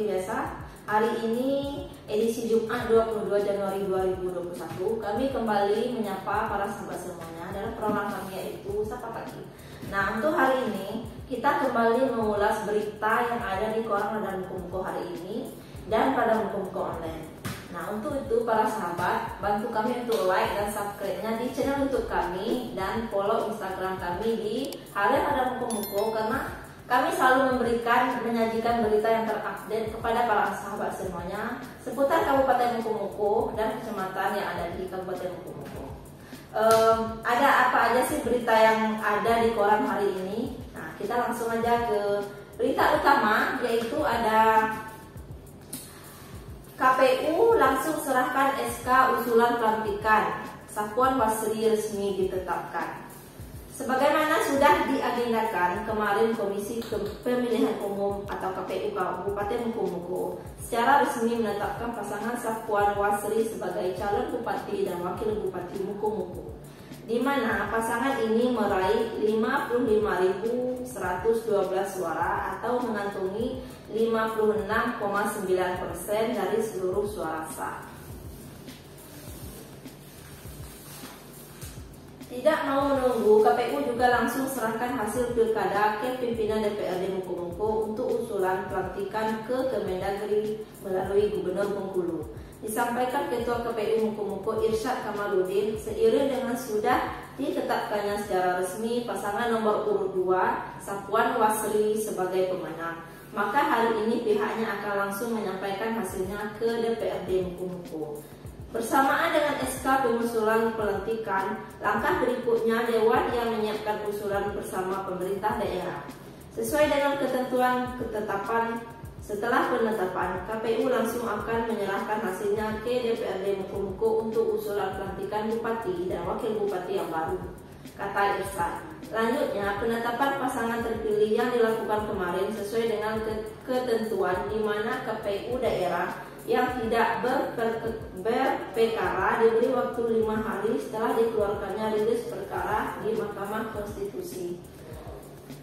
seperti biasa, hari ini edisi Jumat 22 Januari 2021 kami kembali menyapa para sahabat semuanya dalam program kami yaitu Sapa Pagi. Nah, untuk hari ini kita kembali mengulas berita yang ada di koran dan buku-buku hari ini dan pada buku-buku online. Nah, untuk itu para sahabat, bantu kami untuk like dan subscribe-nya di channel YouTube kami dan follow Instagram kami di Harian Ada Buku-buku, karena kami selalu menyajikan berita yang terupdate kepada para sahabat semuanya seputar Kabupaten Mukomuko dan kecamatan yang ada di Kabupaten Mukomuko. Ada apa aja sih berita yang ada di koran hari ini? Nah, kita langsung aja ke berita utama, yaitu ada KPU langsung serahkan SK usulan pelantikan, Sapuan Basri resmi ditetapkan. Sebagaimana sudah diagendakan kemarin Komisi Pemilihan Umum atau KPU Kabupaten Mukomuko secara resmi menetapkan pasangan Sapuan Basri sebagai calon bupati dan wakil bupati Mukomuko, di mana pasangan ini meraih 55.112 suara atau mengantongi 56,9% dari seluruh suara sah. Tidak mau menunggu, KPU juga langsung serahkan hasil pilkada ke pimpinan DPRD Mukomuko untuk usulan pelantikan ke Kemendagri melalui Gubernur Bengkulu. Disampaikan Ketua KPU Mukomuko Irsyad Kamaludin seiring dengan sudah ditetapkannya secara resmi pasangan nomor urut 2 Sapuan Basri sebagai pemenang. Maka hari ini pihaknya akan langsung menyampaikan hasilnya ke DPRD Mukomuko. Bersamaan dengan SK pengusulan pelantikan, langkah berikutnya Dewan yang menyiapkan usulan bersama pemerintah daerah. Sesuai dengan ketentuan ketetapan, setelah penetapan, KPU langsung akan menyerahkan hasilnya ke DPRD Mukomuko untuk usulan pelantikan bupati dan wakil bupati yang baru, kata Irsyad. Lanjutnya, penetapan pasangan terpilih yang dilakukan kemarin sesuai dengan ketentuan di mana KPU daerah yang tidak berperkara diberi waktu 5 hari setelah dikeluarkannya rilis perkara di Mahkamah Konstitusi.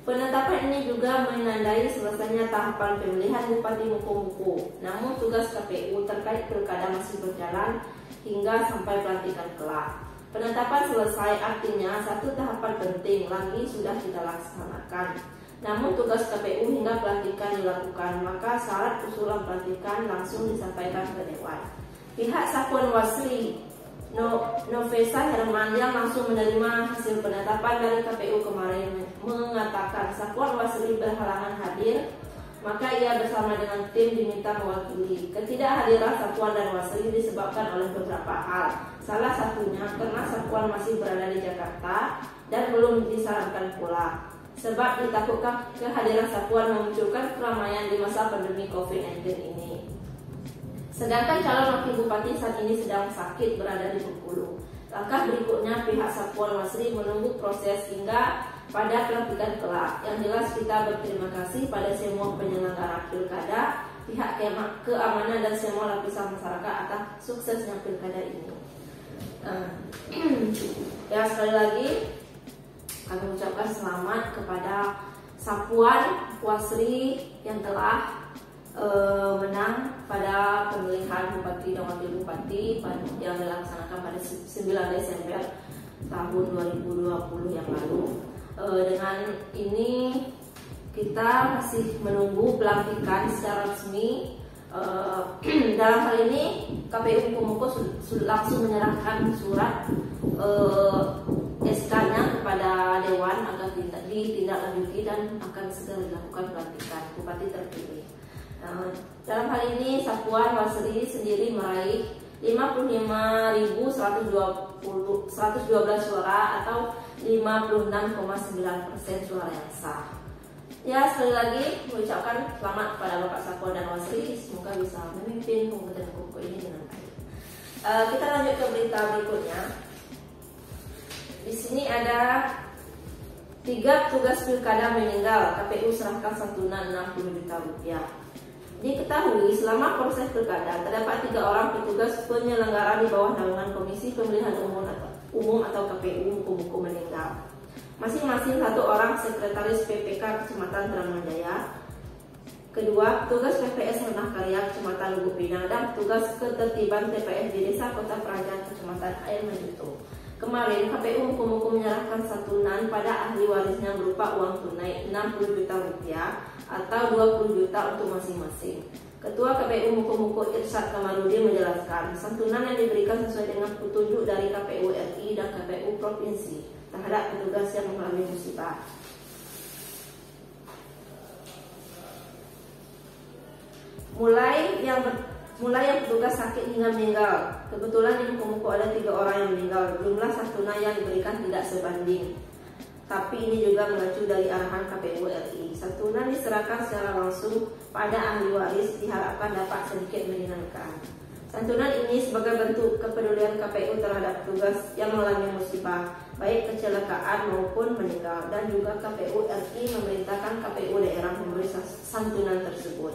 Penetapan ini juga menandai selesainya tahapan pemilihan Bupati Mukomuko. Namun tugas KPU terkait pilkada masih berjalan hingga sampai pelantikan kelak. Penetapan selesai artinya satu tahapan penting lagi sudah kita laksanakan. Namun tugas KPU hingga pelantikan dilakukan, maka syarat usulan pelantikan langsung disampaikan ke Dewan. Pihak Sapuan Basri, Novesa Herman yang langsung menerima hasil penetapan dari KPU kemarin mengatakan Sapuan Basri berhalangan hadir, maka ia bersama dengan tim diminta mewakili. Ketidakhadiran Sapuan dan Basri disebabkan oleh beberapa hal. Salah satunya karena Sapuan masih berada di Jakarta dan belum disarankan pulang, sebab ditakutkan kehadiran Sapuan memunculkan keramaian di masa pandemi COVID-19 ini. Sedangkan calon wakil bupati saat ini sedang sakit berada di Bengkulu. Langkah berikutnya pihak Sapuan Basri menunggu proses hingga pada pelantikan kelak. Yang jelas kita berterima kasih pada semua penyelenggara pilkada, pihak keamanan dan semua lapisan masyarakat atas suksesnya pilkada ini. Ya, sekali lagi kami ucapkan selamat kepada Sapuan Basri yang telah menang pada pemilihan bupati dan wakil bupati yang dilaksanakan pada 9 Desember tahun 2020 yang lalu. Dengan ini kita masih menunggu pelantikan secara resmi. Dalam hal ini KPU Mukomuko langsung menyerahkan surat SK-nya kepada Dewan agar ditindaklanjuti dan akan segera dilakukan pelantikan bupati terpilih. Dalam hal ini Sapuan Basri sendiri meraih 55.112 suara atau 56,9% suara yang sah. Ya, sekali lagi mengucapkan selamat kepada Bapak Sapuan dan Basri, semoga bisa memimpin Kabupaten Mukomuko ini dengan baik. Kita lanjut ke berita berikutnya. Di sini ada 3 petugas pilkada meninggal, KPU serahkan santunan 60 juta rupiah. Diketahui selama proses pilkada terdapat 3 orang petugas penyelenggara di bawah naungan Komisi Pemilihan Umum atau KPU Mukomuko meninggal. Masing-masing 1 orang sekretaris PPK Kecamatan Terang Jaya, Kedua, petugas PPS Ranah Karya Kecamatan Lubuk Pinang dan petugas ketertiban TPS di Desa Kota Praja Kecamatan Air Majuto. Kemarin KPU Mukomuko menyerahkan santunan pada ahli warisnya berupa uang tunai 60 juta rupiah atau 20 juta untuk masing-masing. Ketua KPU Mukomuko Irsyad Kamarudin menjelaskan, santunan yang diberikan sesuai dengan petunjuk dari KPU RI dan KPU Provinsi terhadap petugas yang mengalami musibah. Mulai yang petugas sakit hingga meninggal. Kebetulan di Mukomuko ada 3 orang yang meninggal. Jumlah santunan yang diberikan tidak sebanding. Tapi ini juga mengacu dari arahan KPU RI. Santunan diserahkan secara langsung pada ahli waris diharapkan dapat sedikit meringankan. Santunan ini sebagai bentuk kepedulian KPU terhadap petugas yang mengalami musibah, baik kecelakaan maupun meninggal, dan juga KPU RI memerintahkan KPU daerah memberi santunan tersebut.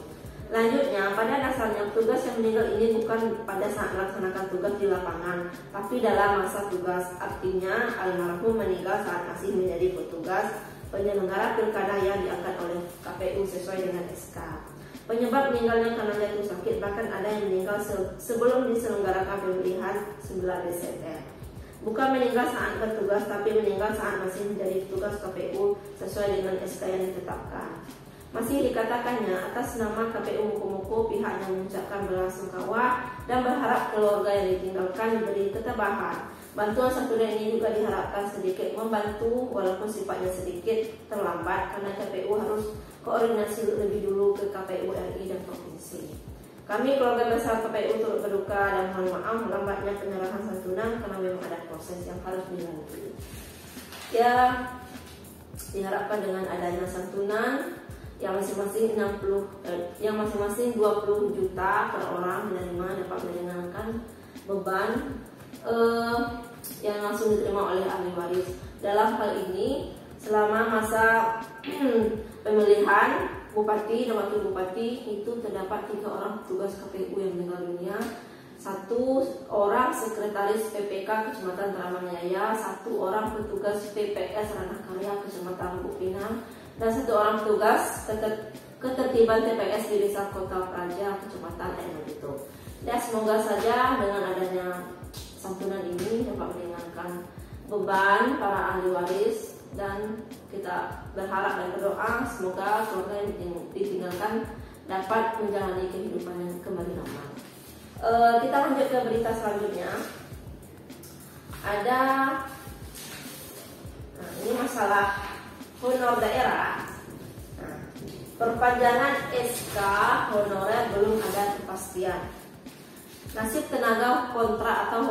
Selanjutnya, pada dasarnya petugas yang meninggal ini bukan pada saat melaksanakan tugas di lapangan, tapi dalam masa tugas. Artinya, almarhum meninggal saat masih menjadi petugas penyelenggara pilkada yang diangkat oleh KPU sesuai dengan SK. Penyebab meninggalnya karena jatuh sakit, bahkan ada yang meninggal sebelum diselenggarakan pemilihan 9 Desember. Bukan meninggal saat bertugas, tapi meninggal saat masih menjadi petugas KPU sesuai dengan SK yang ditetapkan. Masih dikatakannya, atas nama KPU Mukomuko pihaknya mengucapkan belasungkawa dan berharap keluarga yang ditinggalkan diberi ketabahan. Bantuan santunan ini juga diharapkan sedikit membantu walaupun sifatnya sedikit terlambat karena KPU harus koordinasi lebih dulu ke KPU RI dan provinsi. Kami keluarga besar KPU turut berduka dan mohon maaf lambatnya penyerahan santunan karena memang ada proses yang harus dilalui. Ya, diharapkan dengan adanya santunan yang masing-masing 20 juta per orang menerima dapat meringankan beban yang langsung diterima oleh ahli waris. Dalam hal ini, selama masa pemilihan bupati dan wakil bupati itu terdapat 3 orang petugas KPU yang meninggal dunia, 1 orang sekretaris PPK Kecamatan Teramanjaya, 1 orang petugas PPS Ranah Karya Kecamatan Lubuk Pinang, dan 1 orang petugas ketertiban TPS di Desa Kota Praja Kecamatan Air Majuto. Dan semoga saja dengan adanya santunan ini dapat meringankan beban para ahli waris, dan kita berharap dan berdoa semoga keluarga yang ditinggalkan dapat menjalani kehidupan yang kembali normal. Kita lanjut ke berita selanjutnya. Ada ini masalah honor daerah. Perpanjangan SK honorer belum ada kepastian. Nasib tenaga kontrak atau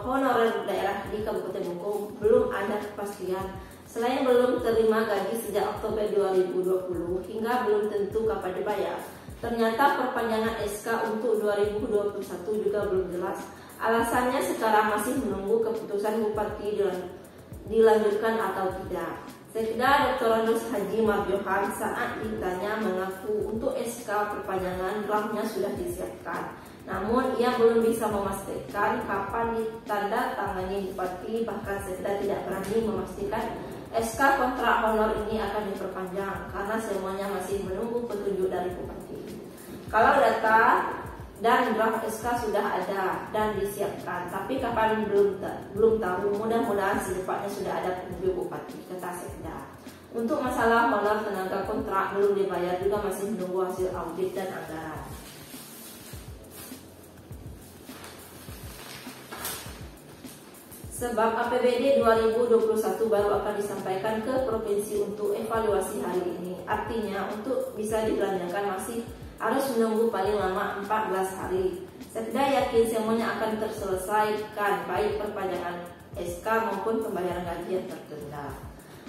honorer daerah di Kabupaten Muko belum ada kepastian. Selain belum terima gaji sejak Oktober 2020 hingga belum tentu kapan dibayar, ternyata perpanjangan SK untuk 2021 juga belum jelas. Alasannya sekarang masih menunggu keputusan Bupati dilanjutkan atau tidak. Sekda Dr. Anus Haji Mardiohan saat ditanya mengaku untuk SK perpanjangan draftnya sudah disiapkan. Namun ia belum bisa memastikan kapan ditandatangani Bupati, bahkan Sekda tidak berani memastikan SK kontrak honor ini akan diperpanjang karena semuanya masih menunggu petunjuk dari Bupati. Kalau data dan draft SK sudah ada dan disiapkan, tapi kapan belum tahu. Mudah-mudahan secepatnya sudah ada petunjuk Bupati, kata Sekda. Untuk masalah honor tenaga kontrak belum dibayar juga masih menunggu hasil audit dan anggaran. Sebab APBD 2021 baru akan disampaikan ke provinsi untuk evaluasi hari ini. Artinya untuk bisa dibelanjakan masih harus menunggu paling lama 14 hari. Sekda yakin semuanya akan terselesaikan, baik perpanjangan SK maupun pembayaran gaji yang tertunda.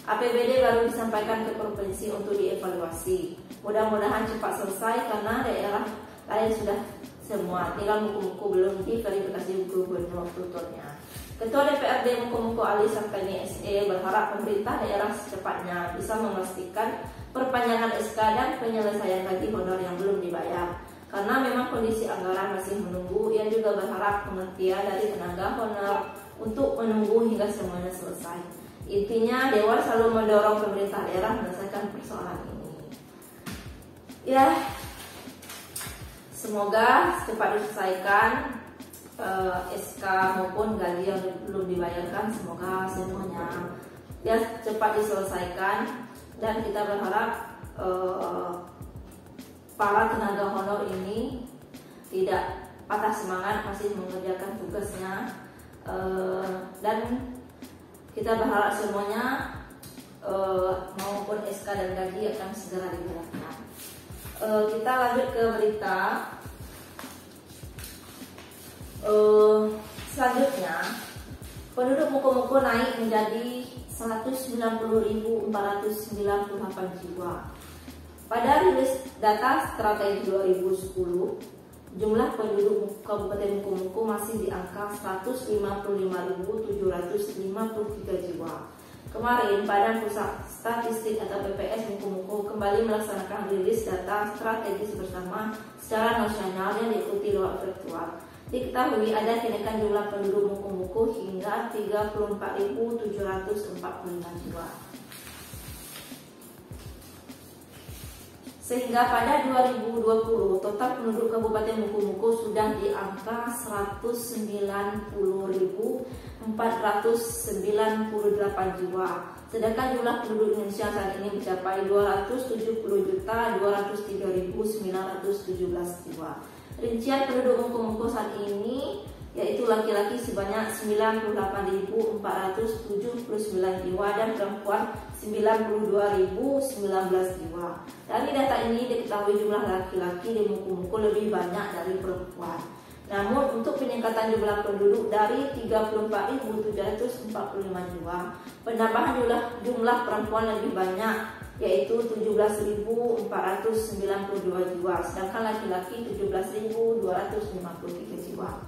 APBD baru disampaikan ke provinsi untuk dievaluasi. Mudah-mudahan cepat selesai karena daerah lain sudah semua, tinggal Muko-Muko belum diverifikasi gubernur tutornya. Ketua DPRD Muko-Muko Ali Sartani SE berharap pemerintah daerah secepatnya bisa memastikan perpanjangan SK dan penyelesaian gaji honor yang belum dibayar. Karena memang kondisi anggaran masih menunggu, ia juga berharap pengertian dari tenaga honor untuk menunggu hingga semuanya selesai. Intinya, Dewan selalu mendorong pemerintah daerah menyelesaikan persoalan ini. Ya, semoga cepat diselesaikan SK maupun gaji yang belum dibayarkan. Semoga semuanya ya cepat diselesaikan, dan kita berharap para tenaga honor ini tidak patah semangat, masih mengerjakan tugasnya, dan kita berharap semuanya maupun SK dan gaji akan segera dibayarkan. Kita lanjut ke berita selanjutnya. Penduduk Moko-Moko naik menjadi 190.498 jiwa. Pada rilis data strategi 2010, jumlah penduduk Kabupaten Moko-Moko masih di angka 155.753 jiwa. Kemarin, Badan Pusat Statistik atau BPS Moko-Moko kembali melaksanakan rilis data strategis bersama secara nasional yang diikuti lewat virtual. Diketahui ada kenaikan jumlah penduduk Moko-Moko hingga 34.745 jiwa. Sehingga pada 2020 total penduduk Kabupaten Moko-Moko sudah di angka 190.498 jiwa. Sedangkan jumlah penduduk Indonesia saat ini mencapai 270.203.917 jiwa. Rincian penduduk Moko-Moko saat ini yaitu laki-laki sebanyak 98.479 jiwa dan perempuan 92.019 jiwa. Dari data ini diketahui jumlah laki-laki di Moko-Moko lebih banyak dari perempuan. Namun untuk peningkatan jumlah penduduk dari 34.745 jiwa, penambahan jumlah perempuan lebih banyak yaitu 17.492 jiwa, sedangkan laki-laki 17.253 jiwa.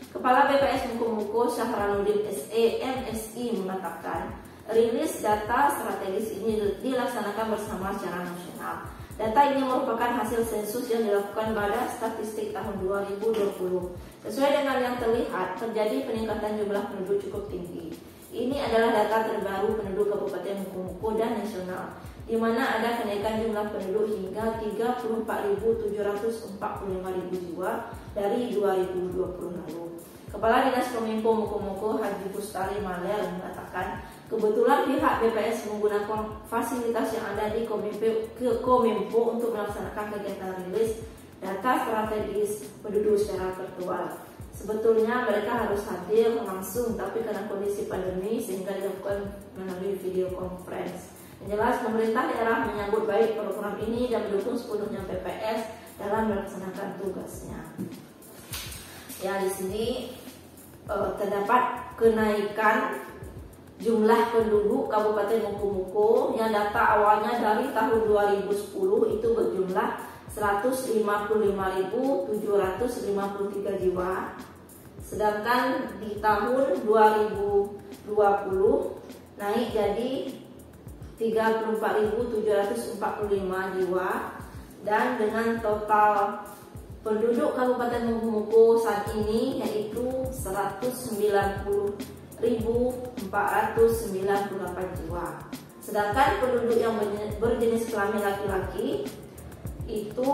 Kepala BPS Moko-Moko Syahranuddin SE MSI mengatakan, rilis data strategis ini dilaksanakan bersama secara nasional. Data ini merupakan hasil sensus yang dilakukan Badan Statistik tahun 2020. Sesuai dengan yang terlihat, terjadi peningkatan jumlah penduduk cukup tinggi. Ini adalah data terbaru penduduk Kabupaten Moko-Moko dan nasional, di mana ada kenaikan jumlah penduduk hingga 34.745.000 jiwa dari 2020 lalu. Kepala Dinas Kominfo Moko-Moko Haji Bustari Maler mengatakan, kebetulan pihak BPS menggunakan fasilitas yang ada di Kominfo untuk melaksanakan kegiatan rilis data strategis penduduk secara virtual. Sebetulnya mereka harus hadir langsung, tapi karena kondisi pandemi sehingga dilakukan melalui video conference. Yang jelas, pemerintah daerah menyambut baik program ini dan mendukung sepenuhnya BPS dalam melaksanakan tugasnya. Ya, di sini terdapat kenaikan jumlah penduduk Kabupaten Moko-Moko yang data awalnya dari tahun 2010 itu berjumlah 155.753 jiwa. Sedangkan di tahun 2020 naik jadi 34.745 jiwa, dan dengan total penduduk Kabupaten Moko-Moko saat ini yaitu 190.498 jiwa. Sedangkan penduduk yang berjenis kelamin laki-laki itu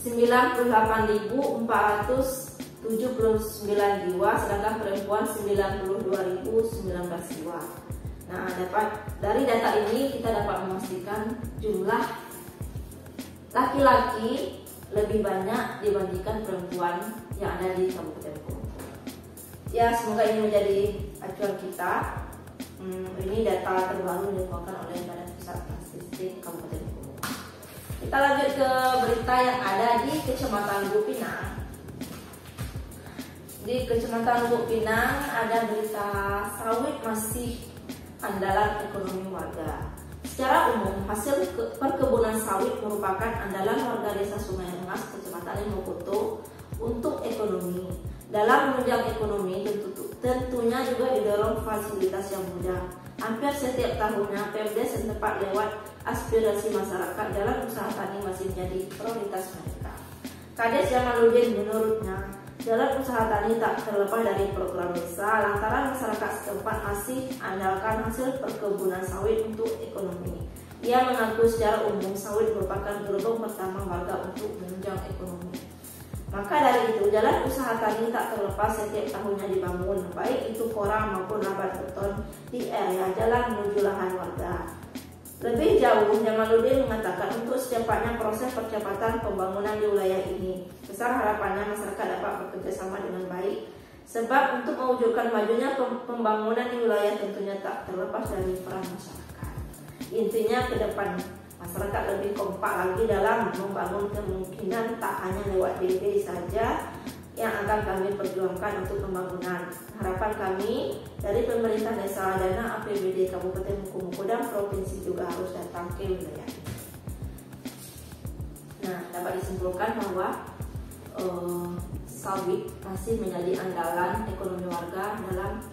98.479 jiwa, sedangkan perempuan 92.019 jiwa. Nah, dari data ini kita dapat memastikan jumlah laki-laki lebih banyak dibandingkan perempuan yang ada di Kabupaten Moko-Moko. Ya, semoga ini menjadi acuan kita. Ini data terbaru yang dikeluarkan oleh Badan Pusat Statistik Kabupaten Moko-Moko. Kita lanjut ke berita yang ada di Kecamatan Lubuk Pinang. Di Kecamatan Lubuk Pinang ada berita sawit masih andalan ekonomi warga. Secara umum, hasil perkebunan sawit merupakan andalan warga Desa Sungai Rengas, Kecamatan Mokoto untuk ekonomi. Dalam menunjang ekonomi, tentunya juga didorong fasilitas yang mudah. Hampir setiap tahunnya, Pemdes setempat lewat aspirasi masyarakat dalam usaha tani masih menjadi prioritas mereka. Kades Jamaluddin menurutnya, dalam usaha tani tak terlepas dari program desa lantaran masyarakat setempat masih andalkan hasil perkebunan sawit untuk ekonomi. Ia mengaku secara umum sawit merupakan gerbong pertama warga untuk menunjang ekonomi. Maka dari itu, jalan usaha tani tak terlepas setiap tahunnya dibangun, baik itu koram maupun labat beton di area jalan menuju lahan warga. Lebih jauh, Jamaluddin mengatakan untuk secepatnya proses percepatan pembangunan di wilayah ini, besar harapannya masyarakat dapat bekerja sama dengan baik. Sebab untuk mewujudkan majunya pembangunan di wilayah tentunya tak terlepas dari peran masyarakat. Intinya ke depan, masyarakat lebih kompak lagi dalam membangun kemungkinan tak hanya lewat DB saja yang akan kami perjuangkan untuk pembangunan. Harapan kami dari pemerintah desa, dana APBD Kabupaten Mukomuko dan provinsi juga harus datang ke wilayah ini. Nah, dapat disimpulkan bahwa sawit masih menjadi andalan ekonomi warga dalam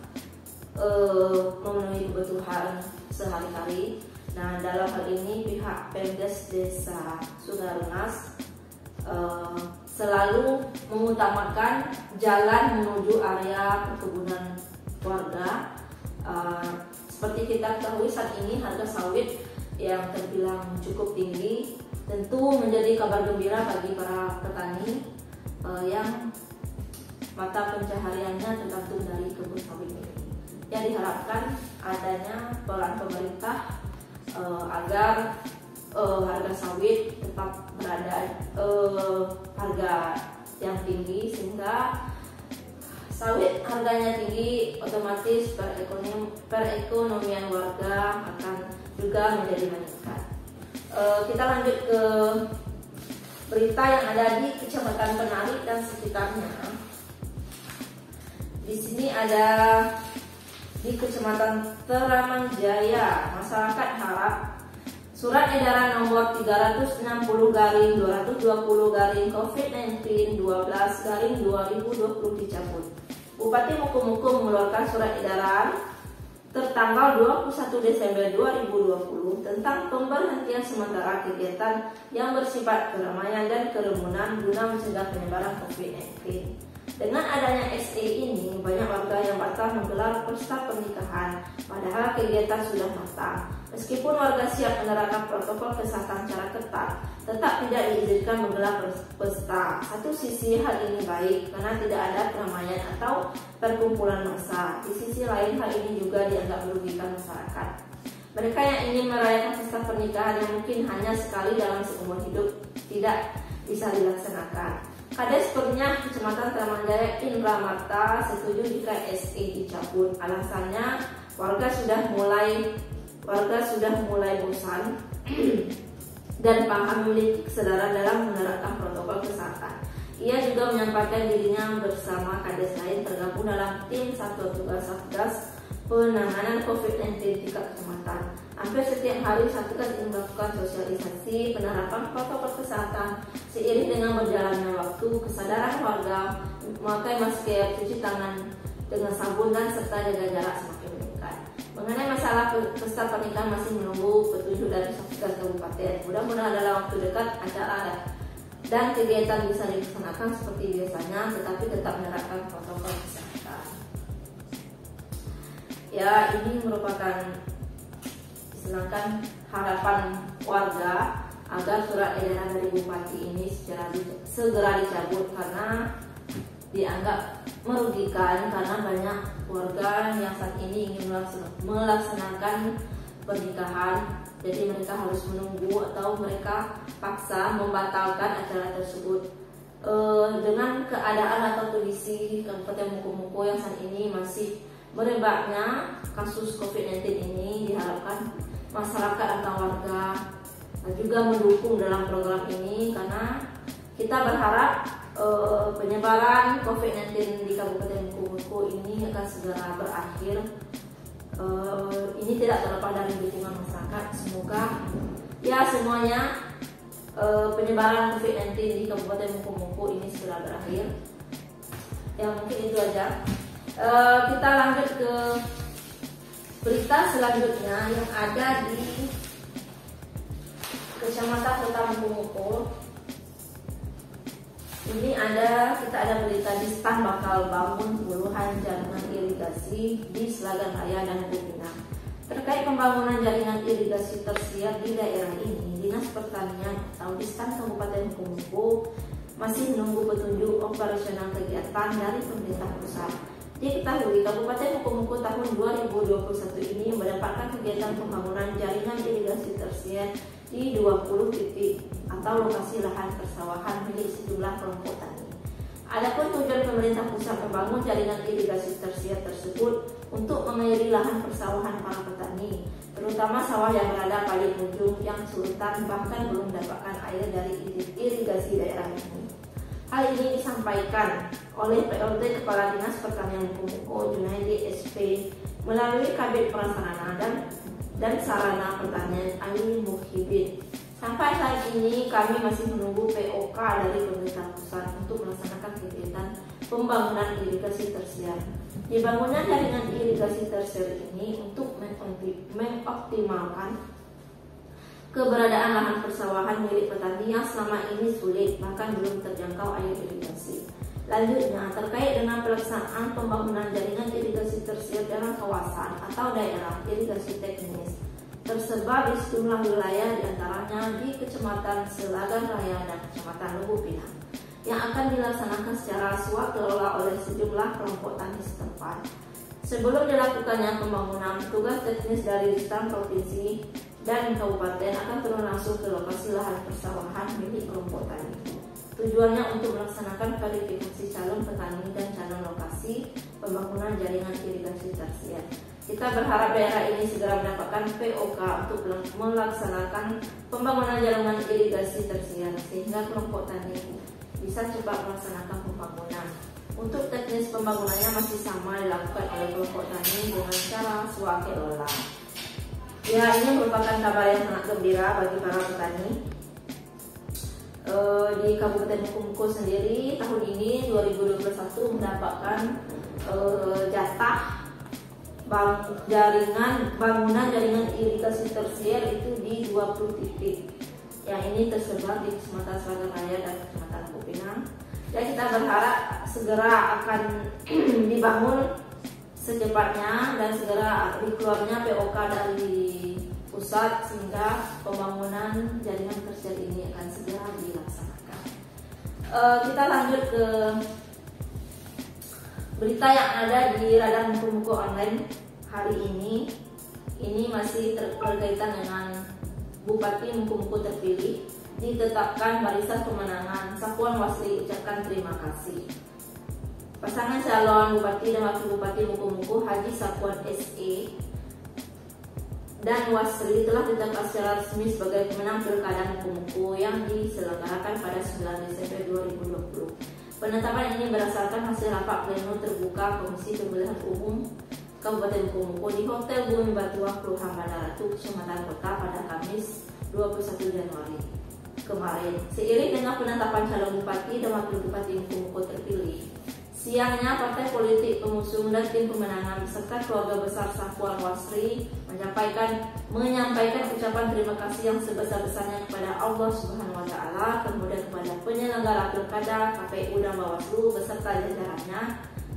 memenuhi kebutuhan sehari-hari. Nah, dalam hal ini pihak Pemdes Desa Sungarengas selalu mengutamakan jalan menuju area perkebunan warga. Seperti kita ketahui saat ini harga sawit yang terbilang cukup tinggi, tentu menjadi kabar gembira bagi para petani yang mata pencahariannya tergantung dari kebun sawit ini. Yang diharapkan adanya peran pemerintah agar harga sawit tetap berada harga yang tinggi, sehingga sawit harganya tinggi otomatis perekonomian warga akan juga menjadi meningkat. Kita lanjut ke berita yang ada di Kecamatan Penari dan sekitarnya. Di sini ada di Kecamatan Teraman Jaya, masyarakat harap Surat Edaran Nomor 360/2020/COVID-19 12/2020 dicabut. Bupati Mukomuko mengeluarkan surat edaran tertanggal 21 Desember 2020 tentang pemberhentian sementara kegiatan yang bersifat keramaian dan kerumunan guna mencegah penyebaran COVID-19. Dengan adanya SE ini, banyak warga yang batal menggelar pesta pernikahan, padahal kegiatan sudah matang. Meskipun warga siap menerapkan protokol kesehatan secara ketat, tetap tidak diizinkan menggelar pesta. Satu sisi hal ini baik karena tidak ada keramaian atau perkumpulan massa. Di sisi lain hal ini juga dianggap merugikan masyarakat. Mereka yang ingin merayakan pesta pernikahan yang mungkin hanya sekali dalam seumur hidup tidak bisa dilaksanakan. Kades Pernyah Kecamatan Teraman Jaya Indra Marta setuju jika SE dicabut. Alasannya warga sudah mulai bosan dan paham memiliki kesadaran dalam menerapkan protokol kesehatan. Ia juga menyampaikan dirinya bersama kades lain tergabung dalam tim satuan tugas Satgas penanganan COVID-19 tingkat kecamatan. Hampir setiap hari Satgas ingin melakukan sosialisasi penerapan protokol kesehatan. Seiring dengan berjalannya waktu, kesadaran warga memakai masker, cuci tangan dengan sabun dan serta jaga jarak semakin meningkat. Mengenai masalah pesta pernikahan masih menunggu petunjuk dari Satgas Kabupaten. Mudah-mudahan dalam waktu dekat acara dan kegiatan bisa dilaksanakan seperti biasanya, tetapi tetap menerapkan protokol kesehatan. Ya, ini merupakan sedangkan harapan warga agar surat edaran dari Bupati ini segera dicabut karena dianggap merugikan, karena banyak warga yang saat ini ingin melaksanakan pernikahan, jadi mereka harus menunggu atau mereka paksa membatalkan acara tersebut. Dengan keadaan atau kondisi Kabupaten Mukomuko yang saat ini masih merebaknya kasus COVID-19 ini, diharapkan masyarakat atau warga juga mendukung dalam program ini, karena kita berharap penyebaran COVID-19 di Kabupaten Mukomuko ini akan segera berakhir. Ini tidak terlepas dari dukungan masyarakat. Semoga ya semuanya penyebaran COVID-19 di Kabupaten Mukomuko ini segera berakhir. Ya, mungkin itu aja. Kita lanjut ke berita selanjutnya yang ada di Kecamatan Kota Mukomuko. Ini kita ada berita di Stan bakal bangun puluhan jaringan irigasi di Selagan Raya dan Kupinang. Terkait pembangunan jaringan irigasi tersier di daerah ini, Dinas Pertanian atau Distan Kabupaten Mukomuko masih menunggu petunjuk operasional kegiatan dari pemerintah pusat. Diketahui Kabupaten Mukomuko tahun 2021 ini mendapatkan kegiatan pembangunan jaringan irigasi tersier di 20 titik atau lokasi lahan persawahan milik sejumlah kelompok tani. Adapun tujuan pemerintah pusat membangun jaringan irigasi tersier tersebut untuk mengairi lahan persawahan para petani, terutama sawah yang berada paling ujung yang kesulitan bahkan belum mendapatkan air dari irigasi daerah ini. Hal ini disampaikan oleh PLT Kepala Dinas Pertanian Mukomuko Junaidi SP melalui Kabid Prasarana dan Sarana Pertanian Ali Muhibin. Sampai saat ini kami masih menunggu POK dari pemerintah pusat untuk melaksanakan kegiatan pembangunan irigasi tersier. Dibangunnya jaringan irigasi tersier ini untuk mengoptimalkan keberadaan lahan persawahan milik petani yang selama ini sulit bahkan belum terjangkau air irigasi. Lanjutnya, terkait dengan pelaksanaan pembangunan jaringan irigasi tersier dalam kawasan atau daerah irigasi teknis tersebar di sejumlah wilayah, diantaranya di Kecamatan Selagan Raya dan Kecamatan Lubu Pinang, yang akan dilaksanakan secara swakelola oleh sejumlah kelompok tani setempat. Sebelum dilakukannya pembangunan, tugas teknis dari Distan Provinsi dan Kabupaten akan turun langsung ke lokasi lahan persawahan milik kelompok tani. Tujuannya untuk melaksanakan verifikasi calon petani dan calon lokasi pembangunan jaringan irigasi tersier. Kita berharap daerah ini segera mendapatkan POK untuk melaksanakan pembangunan jaringan irigasi tersier sehingga kelompok tani bisa cepat melaksanakan pembangunan. Untuk teknis pembangunannya masih sama dilakukan oleh kelompok tani dengan cara swakelola. Ya, ini merupakan kabar yang sangat gembira bagi para petani. Di Kabupaten Mukomuko sendiri tahun ini 2021 mendapatkan jatah bangunan jaringan irigasi tersier itu di 20 titik. Yang ini tersebar di Kecamatan Selagan Raya dan Kecamatan Lubu Pinang. Dan kita berharap segera akan dibangun secepatnya dan segera dikeluarnya POK dari pusat sehingga pembangunan jaringan tersier ini akan segera dilaksanakan. Kita lanjut ke berita yang ada di Radar Mukomuko Online hari ini. Ini masih berkaitan dengan Bupati Mukomuko terpilih ditetapkan barisan pemenangan. Sapuan Wasri ucapkan terima kasih. Pasangan calon Bupati dan Wakil Bupati Mukomuko Haji Sapuan SE dan Wasri telah ditetapkan secara resmi sebagai pemenang Pilkada Mukomuko yang diselenggarakan pada 9 Desember 2020. Penetapan ini berdasarkan hasil rapat pleno terbuka Komisi Pemilihan Umum Kabupaten Mukomuko di Hotel Bumi Batuah, Kelurahan Bandar Ratu, Kecamatan Kota pada Kamis 21 Januari kemarin. Seiring dengan penetapan calon Bupati dan Wakil Bupati Mukomuko terpilih, siangnya partai politik pengusung dan tim pemenangan beserta keluarga besar Sapuan Wasri menyampaikan ucapan terima kasih yang sebesar-besarnya kepada Allah Subhanahu wa Ta'ala, kemudian kepada penyelenggara Pilkada, KPU dan Bawaslu beserta jajarannya,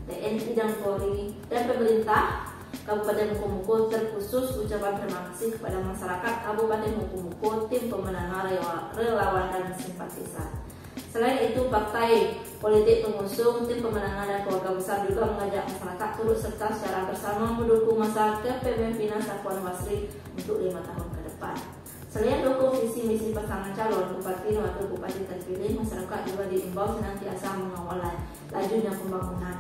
TNI dan Polri, dan pemerintah Kabupaten Mukomuko. Terkhusus ucapan terima kasih kepada masyarakat Kabupaten Mukomuko, tim pemenangan, relawan dan simpatisan. Selain itu, partai politik pengusung, tim pemenangan dan keluarga besar juga mengajak masyarakat turut serta secara bersama mendukung masa kepemimpinan Sapuan Wasri untuk 5 tahun ke depan. Selain dukung visi misi pasangan calon Bupati dan Wakil Bupati terpilih, masyarakat juga diimbau senantiasa mengawal lajunya pembangunan.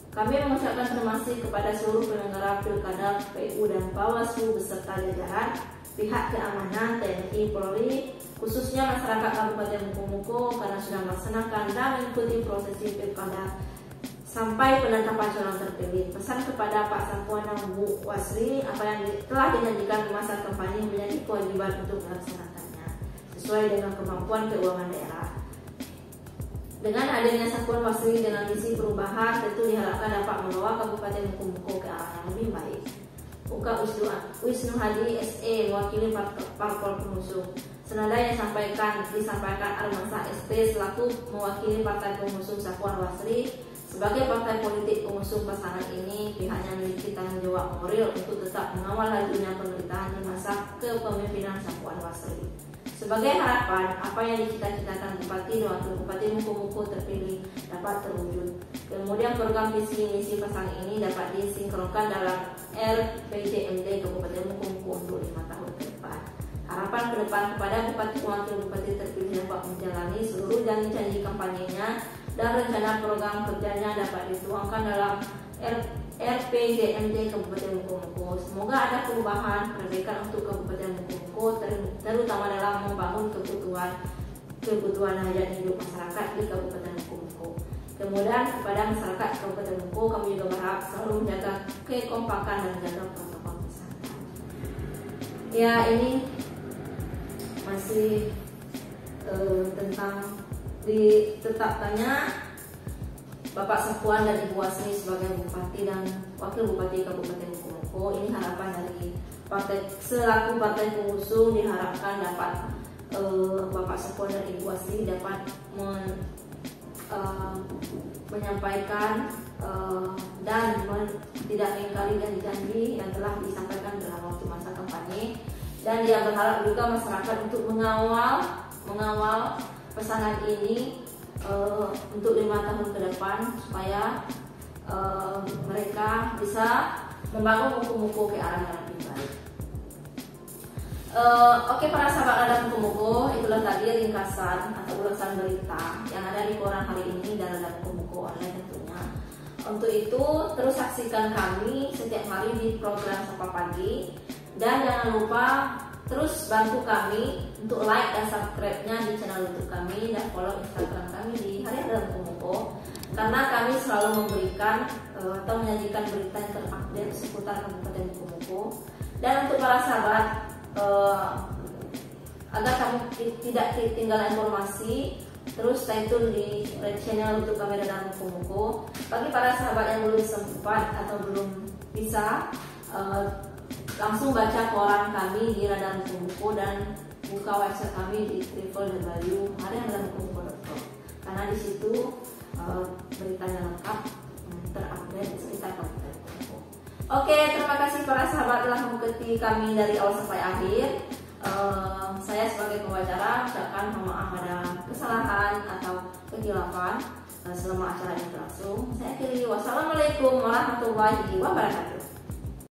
Kami mengucapkan terima kasih kepada seluruh penyelenggara Pilkada, KPU dan Bawaslu beserta jajaran, pihak keamanan, TNI, Polri, khususnya masyarakat Kabupaten Mukomuko karena sudah melaksanakan dan mengikuti prosesi Pilkada sampai penetapan calon terpilih. Pesan kepada Pak Sapuan dan Bu Wasri, apa yang telah dijanjikan di masa kampanye menjadi kewajiban untuk melaksanakannya sesuai dengan kemampuan keuangan daerah. Dengan adanya Sapuan Wasri dengan misi perubahan, tentu diharapkan dapat membawa Kabupaten Mukomuko ke arah yang lebih baik. Ungkap Wisnu Hadi SE, mewakili parpol pengusung. Senada yang disampaikan Armansa SP selaku mewakili partai pengusung Sapuan Wasri, Sebagai partai politik pengusung pasangan ini, pihaknya memiliki tanggung jawab moral untuk tetap mengawal lajunya pemerintahan di masa kepemimpinan Sapuan Basri. Sebagai harapan, apa yang dicita-citakan Bupati dan Wakil Bupati Mukomuko terpilih dapat terwujud. Kemudian program visi misi pasangan ini dapat disinkronkan dalam RPJMD Kabupaten Mukomuko untuk 5 tahun ke depan. Harapan ke depan kepada Bupati dan Wakil Bupati terpilih dapat menjalani seluruh janji-janji kampanyenya dan rencana program kerjanya dapat dituangkan dalam RPJMD Kabupaten Mukomuko. Semoga ada perubahan perbaikan untuk Kabupaten Mukomuko, terutama dalam membangun kebutuhan hajat hidup masyarakat di Kabupaten Mukomuko. Kemudian kepada masyarakat Kabupaten Mukomuko, kami juga berharap selalu menjaga kekompakan dan menjaga protokol kesehatan. Ya, ini masih tentang ditetapkannya Bapak Sapuan dan Ibu Asri sebagai Bupati dan Wakil Bupati Kabupaten Mukomuko. Ini harapan dari partai selaku partai pengusung, diharapkan dapat Bapak Sapuan dan Ibu Asri dapat menyampaikan dan tidak mengingkari janji-janji yang telah disampaikan dalam waktu masa kampanye, dan dia berharap juga masyarakat untuk mengawal pasangan ini untuk 5 tahun ke depan supaya mereka bisa membangun Mukomuko ke arah yang lebih baik. Oke para sahabat Radar Mukomuko, itulah tadi ringkasan atau ulasan berita yang ada di koran hari ini dan Radar Mukomuko online tentunya. Untuk itu terus saksikan kami setiap hari di program Sapa Pagi, dan jangan lupa terus bantu kami untuk like dan subscribe-nya di channel YouTube kami dan follow Instagram kami di Harian Radar Mukomuko, karena kami selalu memberikan atau menyajikan berita yang terupdate seputar Kabupaten Mukomuko. Dan untuk para sahabat, agar kamu tidak ketinggalan informasi, terus stay tune di channel YouTube kami Radar Mukomuko. Bagi para sahabat yang belum sempat atau belum bisa, langsung baca koran kami di Radar Mukomuko dan buka website kami di www.harianradarmukomuko.com, karena di situ beritanya lengkap terupdate sekitar Kabupaten Mukomuko. Oke, terima kasih para sahabat telah mengikuti kami dari awal sampai akhir. Saya sebagai pembicara ucapkan mohon maaf ada kesalahan atau kehilafan selama acara ini berlangsung. Saya akhiri, wassalamualaikum warahmatullahi wabarakatuh.